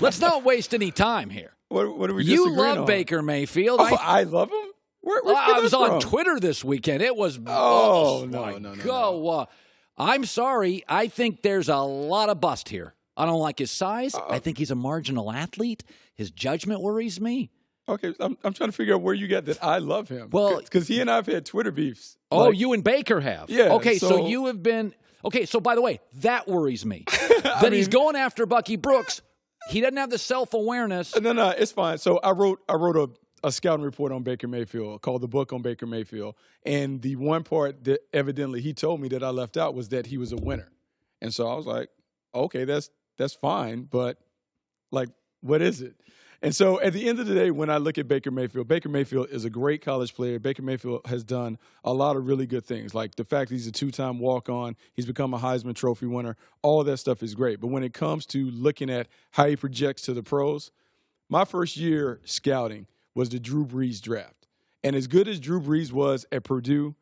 Let's not waste any time here. What are we You disagreeing on? love Baker Mayfield. Oh, I love him? I was on from? Twitter this weekend. It was No. I'm sorry. I think there's a lot of bust here. I don't like his size. I think he's a marginal athlete. His judgment worries me. Okay, I'm trying to figure out where you got that I love him. Well, because he and I have had Twitter beefs. Oh, you and Baker have? Yeah. Okay, so you have been – okay, so by the way, that worries me. He's going after Bucky Brooks. He doesn't have the self-awareness. No, it's fine. So I wrote a scouting report on Baker Mayfield called The Book on Baker Mayfield. And the one part that evidently he told me that I left out was that he was a winner. And so I was like, okay, that's fine, but, like, what is it? And so at the end of the day, when I look at Baker Mayfield is a great college player. Baker Mayfield has done a lot of really good things, like the fact that he's a two-time walk-on, he's become a Heisman Trophy winner. All of that stuff is great. But when it comes to looking at how he projects to the pros, my first year scouting was the Drew Brees draft. And as good as Drew Brees was at Purdue,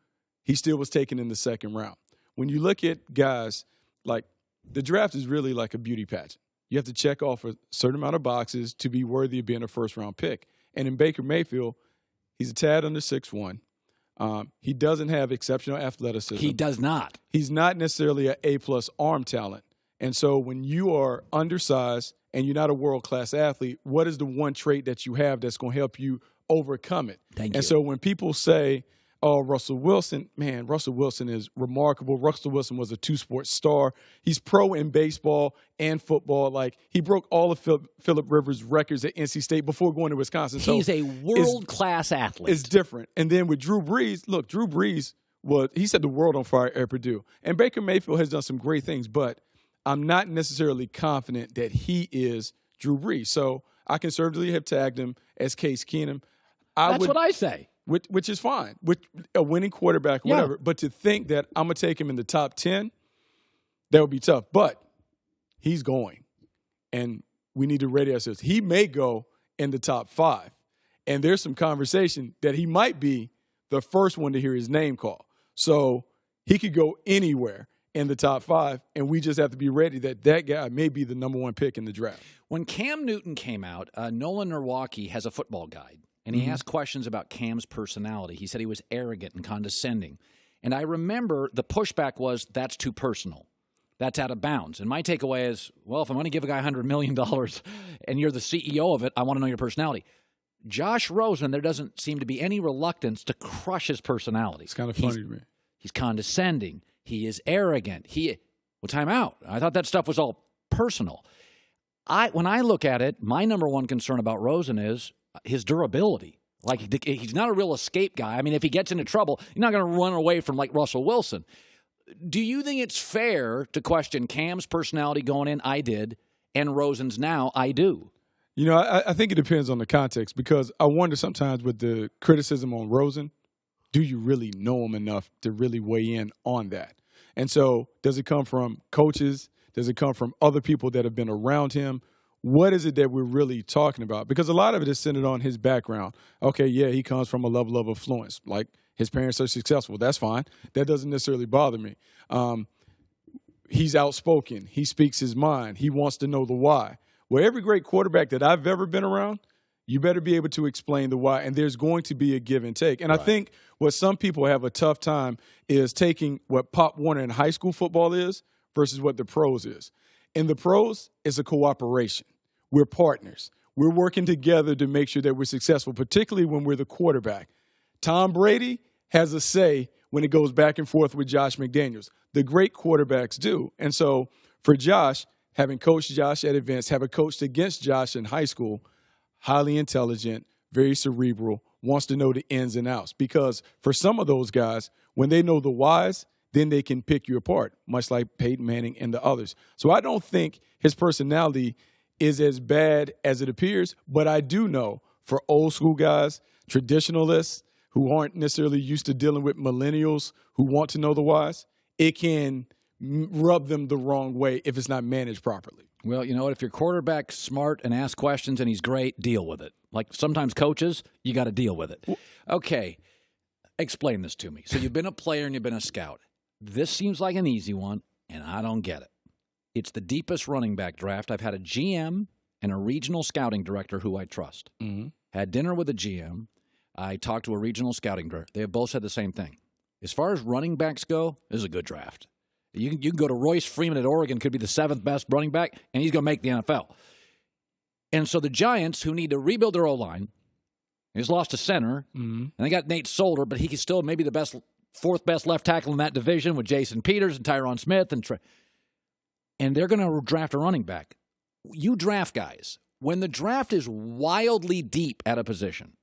he still was taken in the second round. When you look at guys, like the draft is really like a beauty pageant. You have to check off a certain amount of boxes to be worthy of being a first-round pick. And in Baker Mayfield, he's a tad under 6'1". He doesn't have exceptional athleticism. He does not. He's not necessarily an A-plus arm talent. And so when you are undersized and you're not a world-class athlete, what is the one trait that you have that's going to help you overcome it? Thank you. And so when people say, oh, Russell Wilson, man, Russell Wilson is remarkable. Russell Wilson was a two-sport star. He's pro in baseball and football. Like, he broke all of Phillip Rivers' records at NC State before going to Wisconsin. He's a world-class athlete. It's different. And then with Drew Brees, look, Drew Brees, he set the world on fire at Purdue. And Baker Mayfield has done some great things, but I'm not necessarily confident that he is Drew Brees. So I conservatively have tagged him as Case Keenum. That's what I say. Which is fine, with a winning quarterback, whatever. Yeah. But to think that I'm going to take him in the top 10, that would be tough. But he's going, and we need to ready ourselves. He may go in the top 5, and there's some conversation that he might be the first one to hear his name called. So he could go anywhere in the top 5, and we just have to be ready that guy may be the number 1 pick in the draft. When Cam Newton came out, Nolan Nowacki has a football guide. And he asked questions about Cam's personality. He said he was arrogant and condescending. And I remember the pushback was, that's too personal. That's out of bounds. And my takeaway is, well, if I'm going to give a guy $100 million and you're the CEO of it, I want to know your personality. Josh Rosen, there doesn't seem to be any reluctance to crush his personality. It's kind of funny to me. He's condescending. He is arrogant. Time out. I thought that stuff was all personal. When I look at it, my number one concern about Rosen is his durability. Like, he's not a real escape guy. I mean, if he gets into trouble, you're not going to run away from, like, Russell Wilson. Do you think it's fair to question Cam's personality going in, I did, and Rosen's now, I do? You know, I think it depends on the context, because I wonder sometimes with the criticism on Rosen, do you really know him enough to really weigh in on that? And so does it come from coaches? Does it come from other people that have been around him? What is it that we're really talking about? Because a lot of it is centered on his background. Okay, yeah, he comes from a level of affluence. Like, his parents are successful. That's fine. That doesn't necessarily bother me. He's outspoken. He speaks his mind. He wants to know the why. Well, every great quarterback that I've ever been around, you better be able to explain the why, and there's going to be a give and take. And right. I think what some people have a tough time is taking what Pop Warner in high school football is versus what the pros is. In the pros, it's a cooperation. We're partners. We're working together to make sure that we're successful, particularly when we're the quarterback. Tom Brady has a say when it goes back and forth with Josh McDaniels. The great quarterbacks do. And so for Josh, having coached Josh at events, having coached against Josh in high school, highly intelligent, very cerebral, wants to know the ins and outs. Because for some of those guys, when they know the whys, then they can pick you apart, much like Peyton Manning and the others. So I don't think his personality is as bad as it appears, but I do know for old school guys, traditionalists who aren't necessarily used to dealing with millennials who want to know the whys, it can rub them the wrong way if it's not managed properly. Well, you know what? If your quarterback's smart and asks questions and he's great, deal with it. Like sometimes coaches, you got to deal with it. Okay, explain this to me. So you've been a player and you've been a scout. This seems like an easy one, and I don't get it. It's the deepest running back draft. I've had a GM and a regional scouting director who I trust. Mm-hmm. Had dinner with a GM. I talked to a regional scouting director. They have both said the same thing. As far as running backs go, this is a good draft. You can go to Royce Freeman at Oregon, could be the 7th best running back, and he's going to make the NFL. And so the Giants, who need to rebuild their O-line, he's lost a center, and they got Nate Solder, but he can still maybe the 4th best left tackle in that division with Jason Peters and Tyron Smith. And they're going to draft a running back. You draft guys. When the draft is wildly deep at a position,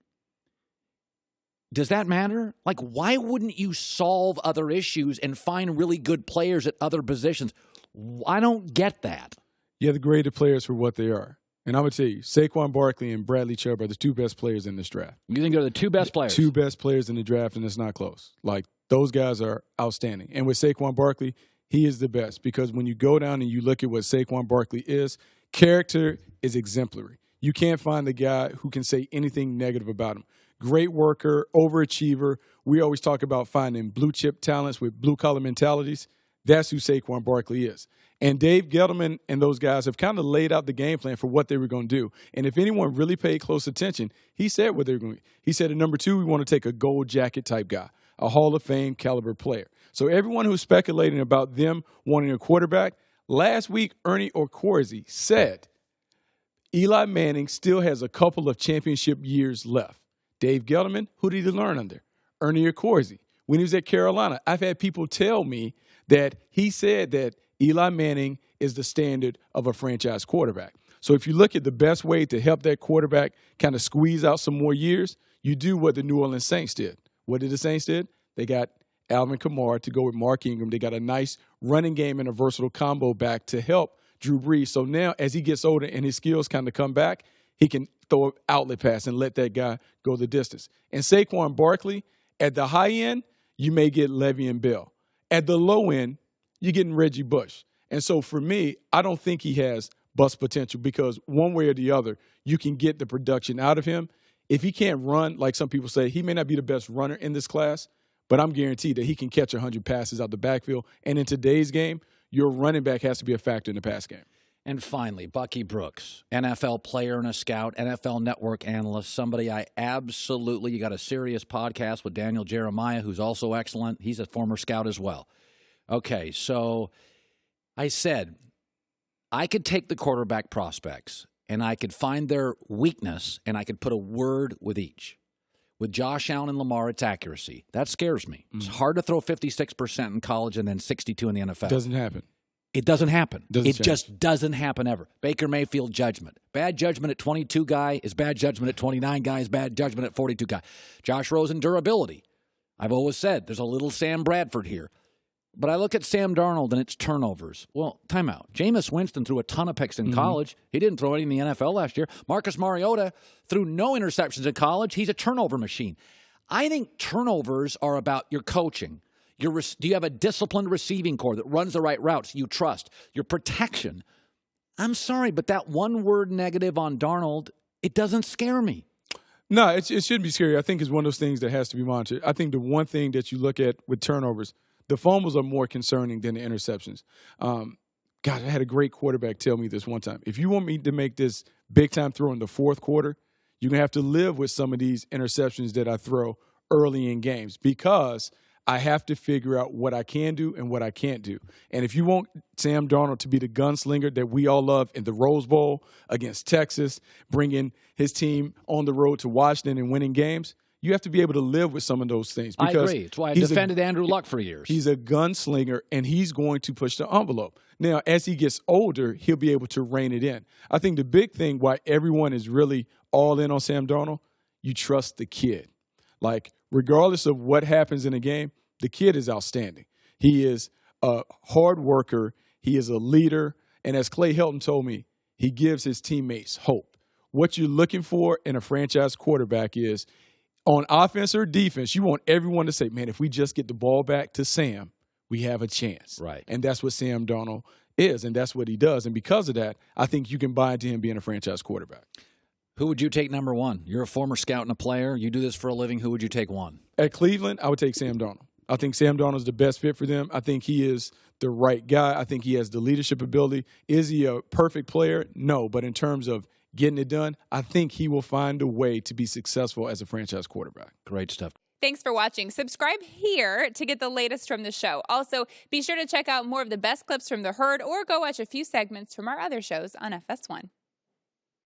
does that matter? Like, why wouldn't you solve other issues and find really good players at other positions? I don't get that. You have to grade the players for what they are. And I'm going to tell you, Saquon Barkley and Bradley Chubb are the 2 best players in this draft. You think they're the 2 best players? 2 best players in the draft, and it's not close. Like, those guys are outstanding. And with Saquon Barkley, he is the best because when you go down and you look at what Saquon Barkley is, character is exemplary. You can't find the guy who can say anything negative about him. Great worker, overachiever. We always talk about finding blue chip talents with blue collar mentalities. That's who Saquon Barkley is. And Dave Gettleman and those guys have kind of laid out the game plan for what they were going to do. And if anyone really paid close attention, he said what they were going to do. He said at number 2, we want to take a gold jacket type guy, a Hall of Fame caliber player. So everyone who's speculating about them wanting a quarterback, last week Ernie Okorsey said Eli Manning still has a couple of championship years left. Dave Gettleman, who did he learn under? Ernie Okorsey. When he was at Carolina, I've had people tell me that he said that Eli Manning is the standard of a franchise quarterback. So if you look at the best way to help that quarterback kind of squeeze out some more years, you do what the New Orleans Saints did. What did the Saints did? They got Alvin Kamara to go with Mark Ingram. They got a nice running game and a versatile combo back to help Drew Brees. So now as he gets older and his skills kind of come back, he can throw an outlet pass and let that guy go the distance. And Saquon Barkley, at the high end, you may get Le'Veon Bell. At the low end, you're getting Reggie Bush. And so for me, I don't think he has bust potential because one way or the other, you can get the production out of him. If he can't run, like some people say, he may not be the best runner in this class, but I'm guaranteed that he can catch 100 passes out the backfield. And in today's game, your running back has to be a factor in the pass game. And finally, Bucky Brooks, NFL player and a scout, NFL Network analyst, somebody I absolutely, you got a serious podcast with Daniel Jeremiah, who's also excellent. He's a former scout as well. Okay, so I said I could take the quarterback prospects and I could find their weakness and I could put a word with each. With Josh Allen and Lamar, it's accuracy. That scares me. It's hard to throw 56% in college and then 62% in the NFL. Doesn't happen. It doesn't happen. It just doesn't happen ever. Baker Mayfield judgment. Bad judgment at 22 guy is bad judgment at 29 guy is bad judgment at 42 guy. Josh Rosen durability. I've always said there's a little Sam Bradford here. But I look at Sam Darnold and it's turnovers. Well, timeout. Jameis Winston threw a ton of picks in college. He didn't throw any in the NFL last year. Marcus Mariota threw no interceptions in college. He's a turnover machine. I think turnovers are about your coaching. Do you have a disciplined receiving core that runs the right routes you trust? Your protection. I'm sorry, but that one word negative on Darnold, it doesn't scare me. No, it shouldn't be scary. I think it's one of those things that has to be monitored. I think the one thing that you look at with turnovers, the fumbles are more concerning than the interceptions. God, I had a great quarterback tell me this one time. If you want me to make this big-time throw in the fourth quarter, you're going to have to live with some of these interceptions that I throw early in games because I have to figure out what I can do and what I can't do. And if you want Sam Darnold to be the gunslinger that we all love in the Rose Bowl against Texas, bringing his team on the road to Washington and winning games, you have to be able to live with some of those things. I agree. It's why I defended Andrew Luck for years. He's a gunslinger, and he's going to push the envelope. Now, as he gets older, he'll be able to rein it in. I think the big thing why everyone is really all in on Sam Darnold, you trust the kid. Like, regardless of what happens in a game, the kid is outstanding. He is a hard worker. He is a leader. And as Clay Helton told me, he gives his teammates hope. What you're looking for in a franchise quarterback is on offense or defense, you want everyone to say, man, if we just get the ball back to Sam, we have a chance. Right. And that's what Sam Darnold is, and that's what he does. And because of that, I think you can buy into him being a franchise quarterback. Who would you take number one? You're a former scout and a player. You do this for a living. Who would you take one? At Cleveland, I would take Sam Darnold. I think Sam Darnold is the best fit for them. I think he is the right guy. I think he has the leadership ability. Is he a perfect player? No. But in terms of getting it done, I think he will find a way to be successful as a franchise quarterback. Great stuff. Thanks for watching. Subscribe here to get the latest from the show. Also, be sure to check out more of the best clips from The Herd or go watch a few segments from our other shows on FS1.